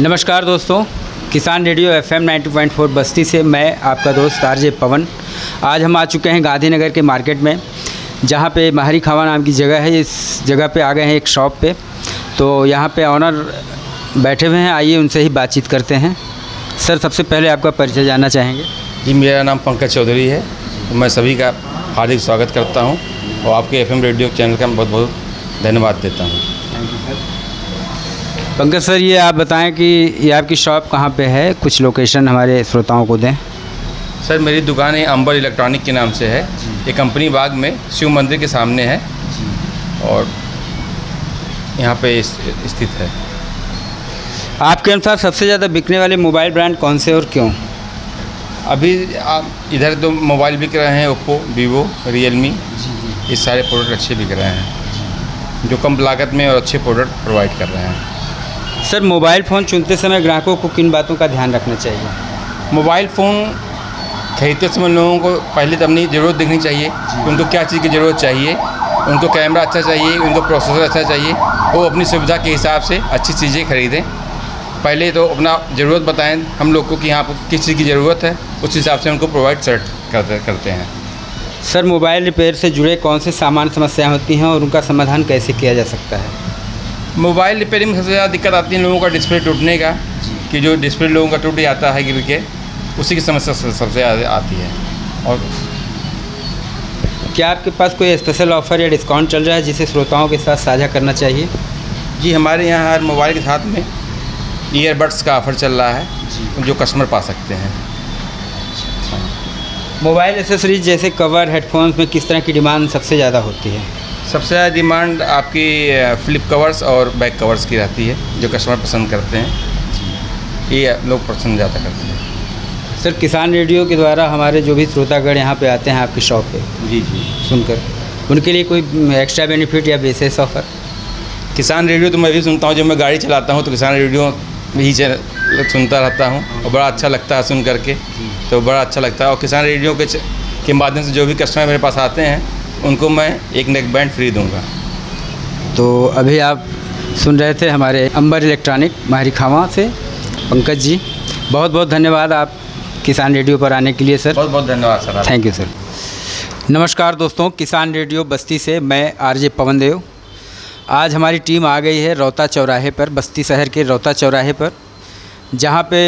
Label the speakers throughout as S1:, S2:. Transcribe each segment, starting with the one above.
S1: नमस्कार दोस्तों, किसान रेडियो FM 90.4 बस्ती से मैं आपका दोस्त आरजे पवन। आज हम आ चुके हैं गांधीनगर के मार्केट में, जहां पे माहरी खावा नाम की जगह है। इस जगह पे आ गए हैं एक शॉप पे, तो यहां पे ऑनर बैठे हुए हैं। आइए उनसे ही बातचीत करते हैं। सर, सबसे पहले आपका परिचय जानना चाहेंगे?
S2: जी, मेरा नाम पंकज चौधरी है। मैं सभी का हार्दिक स्वागत करता हूं और आपके FM रेडियो चैनल का बहुत बहुत धन्यवाद देता हूं।
S1: पंकज सर, ये आप बताएं कि ये आपकी शॉप कहाँ पे है, कुछ लोकेशन हमारे श्रोताओं को दें।
S2: सर, मेरी दुकान है अंबर इलेक्ट्रॉनिक के नाम से है। ये कंपनी बाग में शिव मंदिर के सामने है और यहाँ पे स्थित है।
S1: आपके अनुसार सबसे ज़्यादा बिकने वाले मोबाइल ब्रांड कौन से और क्यों?
S2: अभी आप इधर तो मोबाइल बिक रहे हैं, ओप्पो, वीवो, रियलमी, ये सारे प्रोडक्ट अच्छे बिक रहे हैं जो कम लागत में और अच्छे प्रोडक्ट प्रोवाइड कर रहे हैं।
S1: सर, मोबाइल फ़ोन चुनते समय ग्राहकों को किन बातों का ध्यान रखना चाहिए?
S2: मोबाइल फ़ोन खरीदते समय लोगों को पहले तो अपनी ज़रूरत देखनी चाहिए कि उनको क्या चीज़ की ज़रूरत चाहिए। उनको कैमरा अच्छा चाहिए, उनको प्रोसेसर अच्छा चाहिए, वो अपनी सुविधा के हिसाब से अच्छी चीज़ें खरीदें। पहले तो अपना ज़रूरत बताएं हम लोग को कि यहाँ पर किस चीज़ की ज़रूरत है, उस हिसाब से उनको प्रोवाइड करते हैं।
S1: सर, मोबाइल रिपेयर से जुड़े कौन से सामान्य समस्याएं होती हैं और उनका समाधान कैसे किया जा सकता है?
S2: मोबाइल रिपेयरिंग में सबसे ज़्यादा दिक्कत आती है लोगों का डिस्प्ले टूटने का, कि जो डिस्प्ले लोगों का टूट जाता है गिर के, उसी की समस्या सबसे ज़्यादा आती है। और
S1: क्या आपके पास कोई स्पेशल ऑफ़र या डिस्काउंट चल रहा है जिसे श्रोताओं के साथ साझा करना चाहिए?
S2: जी, हमारे यहाँ हर मोबाइल के साथ में ईयरबड्स का ऑफ़र चल रहा है जो कस्टमर पा सकते हैं।
S1: मोबाइल एसेसरीज जैसे कवर, हेडफोन्स में किस तरह की डिमांड सबसे ज़्यादा होती है?
S2: सबसे ज़्यादा डिमांड आपकी फ्लिप कवर्स और बैक कवर्स की रहती है, जो कस्टमर पसंद करते हैं। ये लोग पसंद ज़्यादा करते हैं।
S1: सर, किसान रेडियो के द्वारा हमारे जो भी श्रोतागण यहाँ पे आते हैं आपकी शॉप पे
S2: जी
S1: सुनकर, उनके लिए कोई एक्स्ट्रा बेनिफिट या विशेष ऑफ़र?
S2: किसान रेडियो तो मैं भी सुनता हूँ। जब मैं गाड़ी चलाता हूँ तो किसान रेडियो ही सुनता रहता हूँ और बड़ा अच्छा लगता है सुन करके, तो बड़ा अच्छा लगता है। और किसान रेडियो के माध्यम से जो भी कस्टमर मेरे पास आते हैं उनको मैं एक नेक बैंड फ्री दूंगा।
S1: तो अभी आप सुन रहे थे हमारे अंबर इलेक्ट्रॉनिक माहरी खावा से पंकज जी। बहुत बहुत धन्यवाद आप किसान रेडियो पर आने के लिए सर।
S2: बहुत बहुत धन्यवाद सर।
S1: Thank you sir. नमस्कार दोस्तों, किसान रेडियो बस्ती से मैं आरजे पवन देव। आज हमारी टीम आ गई है रौता चौराहे पर, बस्ती शहर के रौता चौराहे पर, जहाँ पे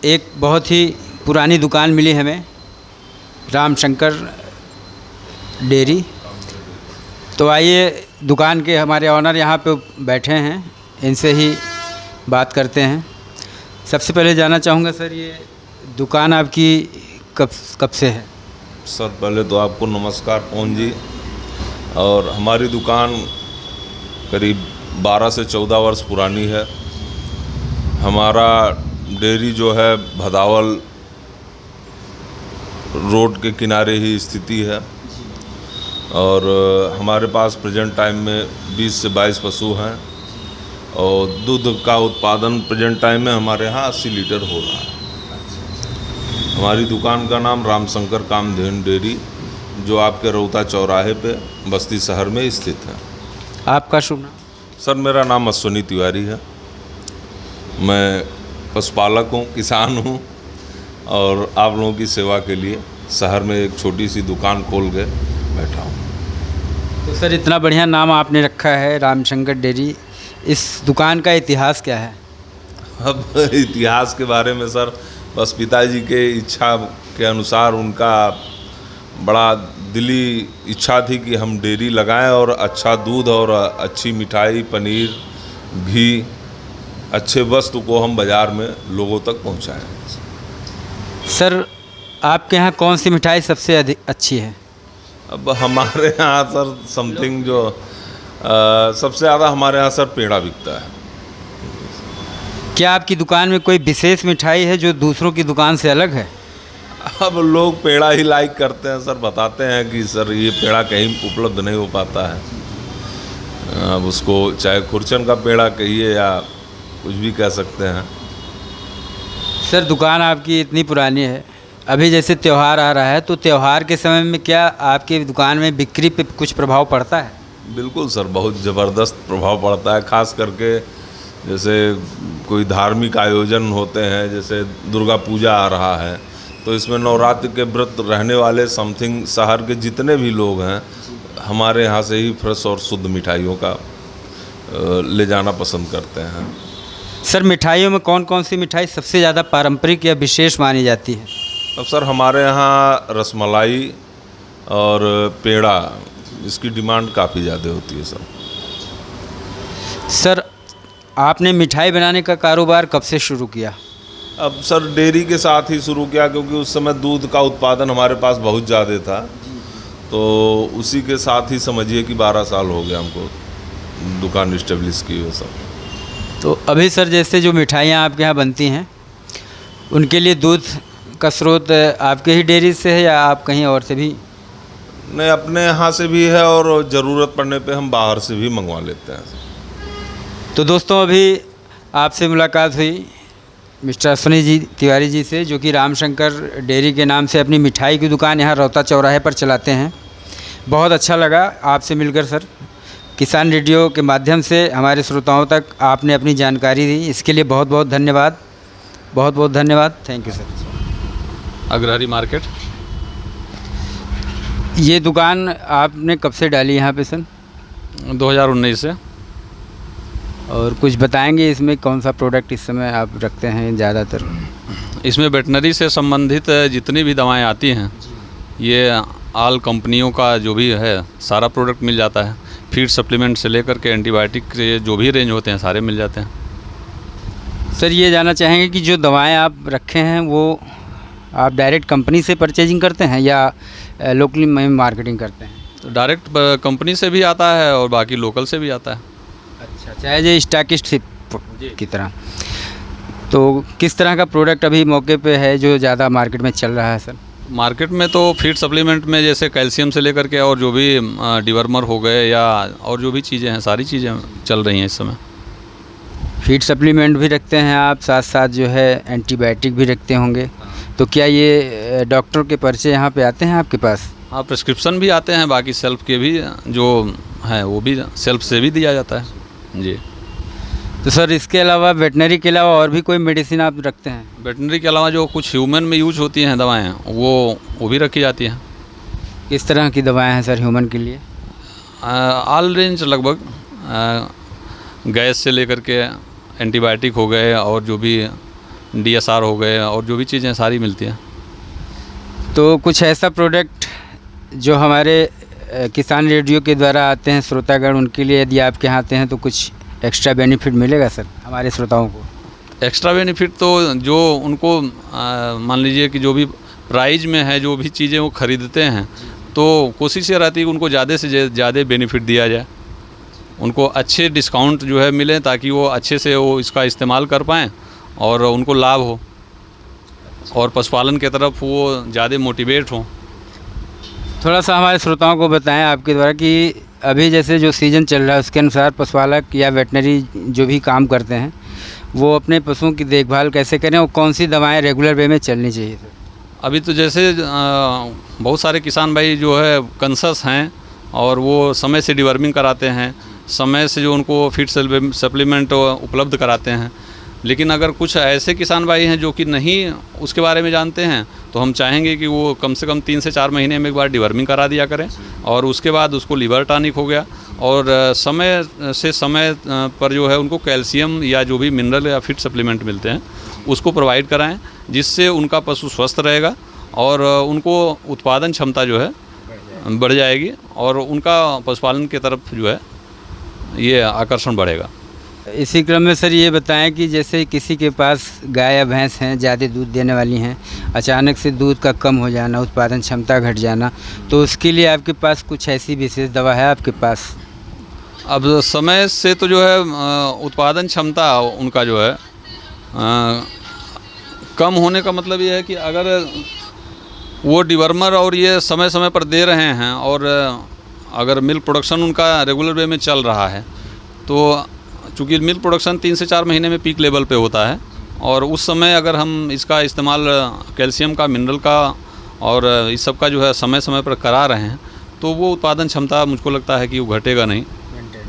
S1: एक बहुत ही पुरानी दुकान मिली हमें, रामशंकर डेयरी। तो आइए, दुकान के हमारे ऑनर यहाँ पे बैठे हैं, इनसे ही बात करते हैं। सबसे पहले जानना चाहूँगा सर, ये दुकान आपकी कब से है?
S3: सर, पहले तो आपको नमस्कार पवन जी। और हमारी दुकान करीब 12 से 14 वर्ष पुरानी है। हमारा डेयरी जो है भदावल रोड के किनारे ही स्थिति है और हमारे पास प्रेजेंट टाइम में 20 से 22 पशु हैं और दूध का उत्पादन प्रेजेंट टाइम में हमारे यहाँ 80 लीटर हो रहा है। हमारी दुकान का नाम रामशंकर कामधेनु डेयरी, जो आपके रौता चौराहे पे बस्ती शहर में स्थित है।
S1: आपका शुभ नाम?
S3: सर, मेरा नाम अश्विनी तिवारी है। मैं पशुपालक हूँ, किसान हूँ और आप लोगों की सेवा के लिए शहर में एक छोटी सी दुकान खोल के बैठा हूँ।
S1: तो सर, इतना बढ़िया नाम आपने रखा है रामशंकर डेयरी, इस दुकान का इतिहास क्या है?
S3: अब इतिहास के बारे में सर, बस पिताजी के इच्छा के अनुसार उनका बड़ा दिली इच्छा थी कि हम डेयरी लगाएं और अच्छा दूध और अच्छी मिठाई, पनीर, घी, अच्छे वस्तु को हम बाज़ार में लोगों तक पहुंचाएं।
S1: सर, आपके यहाँ कौन सी मिठाई सबसे अधिक अच्छी है?
S3: अब हमारे यहाँ सर समथिंग जो सबसे ज़्यादा हमारे यहाँ सर पेड़ा बिकता है।
S1: क्या आपकी दुकान में कोई विशेष मिठाई है जो दूसरों की दुकान से अलग है?
S3: अब लोग पेड़ा ही लाइक करते हैं सर, बताते हैं कि सर ये पेड़ा कहीं उपलब्ध नहीं हो पाता है। अब उसको चाहे खुरचन का पेड़ा कहिए या कुछ भी कह सकते हैं।
S1: सर, दुकान आपकी इतनी पुरानी है, अभी जैसे त्यौहार आ रहा है, तो त्यौहार के समय में क्या आपकी दुकान में बिक्री पे कुछ प्रभाव पड़ता है?
S3: बिल्कुल सर, बहुत ज़बरदस्त प्रभाव पड़ता है। ख़ास करके जैसे कोई धार्मिक आयोजन होते हैं, जैसे दुर्गा पूजा आ रहा है, तो इसमें नवरात्र के व्रत रहने वाले समथिंग शहर के जितने भी लोग हैं हमारे यहाँ से ही फ्रेश और शुद्ध मिठाइयों का ले जाना पसंद करते हैं।
S1: सर मिठाइयों में कौन कौन सी मिठाई सबसे ज़्यादा पारंपरिक या विशेष मानी जाती है?
S3: अब सर हमारे यहाँ रसमलाई और पेड़ा, इसकी डिमांड काफ़ी ज़्यादा होती है सर।
S1: सर आपने मिठाई बनाने का कारोबार कब से शुरू किया?
S3: अब सर डेयरी के साथ ही शुरू किया, क्योंकि उस समय दूध का उत्पादन हमारे पास बहुत ज़्यादा था, तो उसी के साथ ही समझिए कि 12 साल हो गया हमको दुकान इस्टेब्लिश की हुए सब।
S1: तो अभी सर जैसे जो मिठाइयाँ आपके यहाँ बनती हैं उनके लिए दूध का स्रोत आपके ही डेयरी से है या आप कहीं और से भी?
S3: नहीं, अपने यहाँ से भी है और ज़रूरत पड़ने पे हम बाहर से भी मंगवा लेते हैं।
S1: तो दोस्तों अभी आपसे मुलाकात हुई मिस्टर अश्विनी जी तिवारी जी से, जो कि रामशंकर डेयरी के नाम से अपनी मिठाई की दुकान यहाँ रौता चौराहे पर चलाते हैं। बहुत अच्छा लगा आपसे मिलकर सर। किसान रेडियो के माध्यम से हमारे श्रोताओं तक आपने अपनी जानकारी दी, इसके लिए बहुत बहुत धन्यवाद। बहुत बहुत धन्यवाद। Thank you sir.
S4: Agrahari market.
S1: ये दुकान आपने कब से डाली यहाँ पे सर?
S4: 2019 से।
S1: और कुछ बताएंगे इसमें कौन सा प्रोडक्ट इस समय आप रखते हैं ज़्यादातर?
S4: इसमें वेटनरी से संबंधित जितनी भी दवाएं आती हैं, ये ऑल कंपनियों का जो भी है सारा प्रोडक्ट मिल जाता है। फीड सप्लीमेंट से लेकर के एंटीबायोटिक के जो भी रेंज होते हैं सारे मिल जाते हैं।
S1: सर ये जानना चाहेंगे कि जो दवाएं आप रखे हैं वो आप डायरेक्ट कंपनी से परचेजिंग करते हैं या लोकली मार्केटिंग करते हैं?
S4: तो डायरेक्ट कंपनी से भी आता है और बाकी लोकल से भी आता है।
S1: अच्छा, चाहे ये स्टॉकिस्ट की तरह। तो किस तरह का प्रोडक्ट अभी मौके पे है जो ज़्यादा मार्केट में चल रहा है सर?
S4: मार्केट में तो फीड सप्लीमेंट में जैसे कैल्शियम से लेकर के और जो भी डिवर्मर हो गए या और जो भी चीज़ें हैं सारी चीज़ें चल रही हैं इस समय।
S1: फीड सप्लीमेंट भी रखते हैं आप, साथ साथ जो है एंटीबायोटिक भी रखते होंगे। तो क्या ये डॉक्टर के पर्चे यहाँ पे आते हैं आपके पास?
S4: हाँ, प्रिस्क्रिप्शन भी आते हैं, बाकी सेल्फ के भी जो है वो भी सेल्फ से भी दिया जाता है जी।
S1: तो सर इसके अलावा वेटनरी के अलावा और भी कोई मेडिसिन आप रखते हैं?
S4: वेटनरी के अलावा जो कुछ ह्यूमन में यूज होती हैं दवाएं वो भी रखी जाती हैं।
S1: किस तरह की दवाएं हैं सर ह्यूमन के लिए?
S4: ऑल रेंज लगभग, गैस से लेकर के एंटीबायोटिक हो गए और जो भी DSR हो गए और जो भी चीज़ें सारी मिलती हैं।
S1: तो कुछ ऐसा प्रोडक्ट जो हमारे किसान रेडियो के द्वारा आते हैं श्रोतागण, उनके लिए यदि आपके यहाँ आते हैं तो कुछ एक्स्ट्रा बेनिफिट मिलेगा सर हमारे श्रोताओं को?
S4: एक्स्ट्रा बेनिफिट तो जो उनको मान लीजिए कि जो भी प्राइस में है जो भी चीज़ें वो ख़रीदते हैं, तो कोशिश ये रहती है कि उनको ज़्यादा से ज़्यादा बेनिफिट दिया जाए, उनको अच्छे डिस्काउंट जो है मिले ताकि वो अच्छे से वो इसका इस्तेमाल कर पाएँ और उनको लाभ हो और पशुपालन की तरफ वो ज़्यादा मोटिवेट हों।
S1: थोड़ा सा हमारे श्रोताओं को बताएं आपके द्वारा कि अभी जैसे जो सीज़न चल रहा है उसके अनुसार पशुपालक या वेटनरी जो भी काम करते हैं वो अपने पशुओं की देखभाल कैसे करें और कौन सी दवाएं रेगुलर वे में चलनी चाहिए सर?
S4: अभी तो जैसे बहुत सारे किसान भाई जो है कंसस हैं और वो समय से डिवर्मिंग कराते हैं, समय से जो उनको फीड सप्लीमेंट उपलब्ध कराते हैं। लेकिन अगर कुछ ऐसे किसान भाई हैं जो कि नहीं उसके बारे में जानते हैं, तो हम चाहेंगे कि वो कम से कम 3 से 4 महीने में एक बार डिवर्मिंग करा दिया करें और उसके बाद उसको लिवर टॉनिक हो गया और समय से समय पर जो है उनको कैल्शियम या जो भी मिनरल या फीड सप्लीमेंट मिलते हैं उसको प्रोवाइड कराएं, जिससे उनका पशु स्वस्थ रहेगा और उनको उत्पादन क्षमता जो है बढ़ जाएगी और उनका पशुपालन की तरफ जो है ये आकर्षण बढ़ेगा।
S1: इसी क्रम में सर ये बताएं कि जैसे किसी के पास गाय या भैंस हैं, ज़्यादा दूध देने वाली हैं, अचानक से दूध का कम हो जाना, उत्पादन क्षमता घट जाना, तो उसके लिए आपके पास कुछ ऐसी विशेष दवा है आपके पास?
S4: अब समय से तो जो है उत्पादन क्षमता उनका जो है कम होने का मतलब ये है कि अगर वो डिवर्मर और ये समय समय पर दे रहे हैं और अगर मिल्क प्रोडक्शन उनका रेगुलर वे में चल रहा है, तो चूँकि मिल्क प्रोडक्शन 3 से 4 महीने में पीक लेवल पे होता है और उस समय अगर हम इसका इस्तेमाल कैल्शियम का, मिनरल का और इस सब का जो है समय समय पर करा रहे हैं, तो वो उत्पादन क्षमता मुझको लगता है कि वो घटेगा नहीं,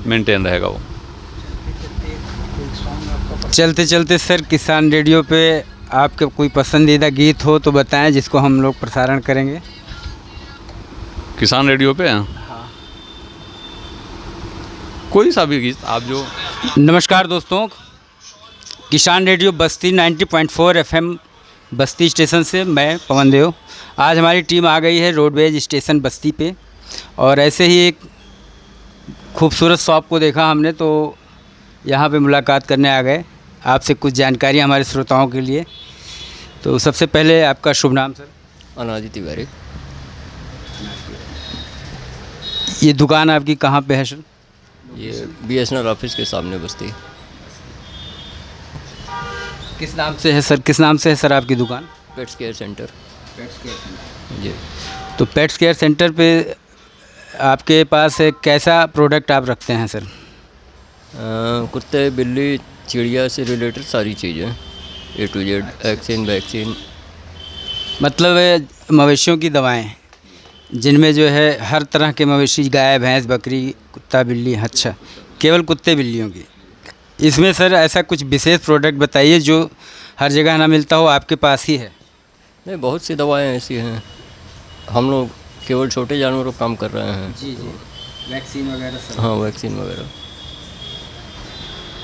S4: मेंटेन रहेगा वो।
S1: चलते चलते सर किसान रेडियो पे आपके कोई पसंदीदा गीत हो तो बताएं, जिसको हम लोग प्रसारण करेंगे।
S4: किसान रेडियो पे कोई सा भी गीत आप जो।
S1: नमस्कार दोस्तों, किसान रेडियो बस्ती 90.4 FM बस्ती स्टेशन से मैं पवन देव। आज हमारी टीम आ गई है रोडवेज स्टेशन बस्ती पे, और ऐसे ही एक खूबसूरत शॉप को देखा हमने तो यहाँ पे मुलाकात करने आ गए, आपसे कुछ जानकारी हमारे श्रोताओं के लिए। तो सबसे पहले आपका शुभ नाम सर?
S5: अनादि तिवारी।
S1: ये दुकान आपकी कहाँ पे है सर?
S5: ये BSNL ऑफिस के सामने बस्ती।
S1: किस नाम से है सर? किस नाम से है सर आपकी दुकान?
S5: Pets care centre. जी।
S1: तो पेट्स केयर सेंटर पे आपके पास एक कैसा प्रोडक्ट आप रखते हैं सर?
S5: कुत्ते, बिल्ली, चिड़िया से रिलेटेड सारी चीज़ें A to Z, वैक्सीन।
S1: मतलब मवेशियों की दवाएं, जिनमें जो है हर तरह के मवेशी, गाय, भैंस, बकरी, कुत्ता, बिल्ली। अच्छा, केवल कुत्ते बिल्लियों की। इसमें सर ऐसा कुछ विशेष प्रोडक्ट बताइए जो हर जगह ना मिलता हो, आपके पास ही है।
S5: नहीं, बहुत सी दवाएं ऐसी हैं। हम लोग केवल छोटे जानवरों पर काम कर रहे हैं।
S1: जी, वैक्सीन वगैरह सब।
S5: हाँ, वैक्सीन वगैरह।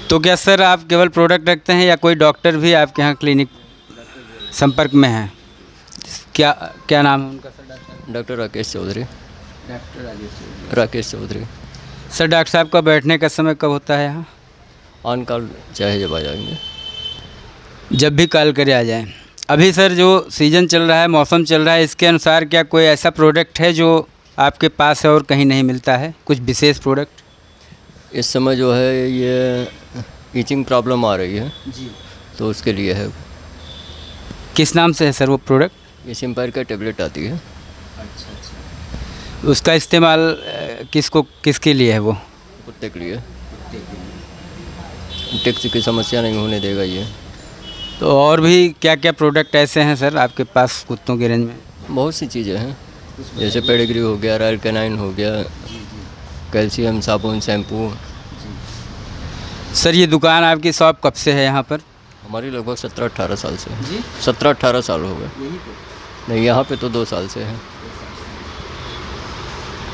S1: तो क्या सर आप केवल प्रोडक्ट रखते हैं या कोई डॉक्टर भी आपके यहाँ क्लिनिक संपर्क में है? क्या नाम है उनका sir?
S5: Doctor Rakesh Chaudhary. Rakesh Chaudhary.
S1: Sir doctor साहब का बैठने का समय कब होता है यहाँ?
S5: ऑन कॉल चाहे जब आ जाएंगे।
S1: जब भी कॉल करे आ जाएं। अभी सर जो सीज़न चल रहा है, मौसम चल रहा है, इसके अनुसार क्या कोई ऐसा प्रोडक्ट है जो आपके पास है और कहीं नहीं मिलता है, कुछ विशेष प्रोडक्ट?
S5: इस समय जो है ये ईचिंग प्रॉब्लम आ रही है
S1: जी,
S5: तो उसके लिए है।
S1: किस नाम से है सर वो प्रोडक्ट?
S5: ये सिम्पायर का टेबलेट आती है।
S1: उसका इस्तेमाल किसके लिए है वो?
S5: कुत्ते के लिए। टैक्स की समस्या नहीं होने देगा ये।
S1: तो और भी क्या क्या प्रोडक्ट ऐसे हैं सर आपके पास कुत्तों के रेंज में?
S5: बहुत सी चीज़ें हैं, जैसे पेडिग्री हो गया, रॉयल कैनाइन हो गया, कैल्शियम, साबुन, शैम्पू।
S1: सर ये दुकान आपकी शॉप कब से है यहाँ पर?
S5: हमारी लगभग 17-18 साल से है। 17-18 साल हो गए। नहीं, यहाँ पे तो 2 साल से है।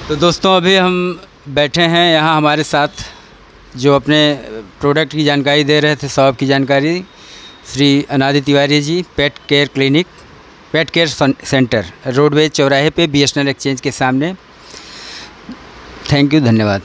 S1: तो दोस्तों अभी हम बैठे हैं यहाँ, हमारे साथ जो अपने प्रोडक्ट की जानकारी दे रहे थे, शॉप की जानकारी, श्री अनादि Tiwari ji, pet care centre, roadways चौराहे पे BSNL एक्सचेंज के सामने। थैंक यू, धन्यवाद।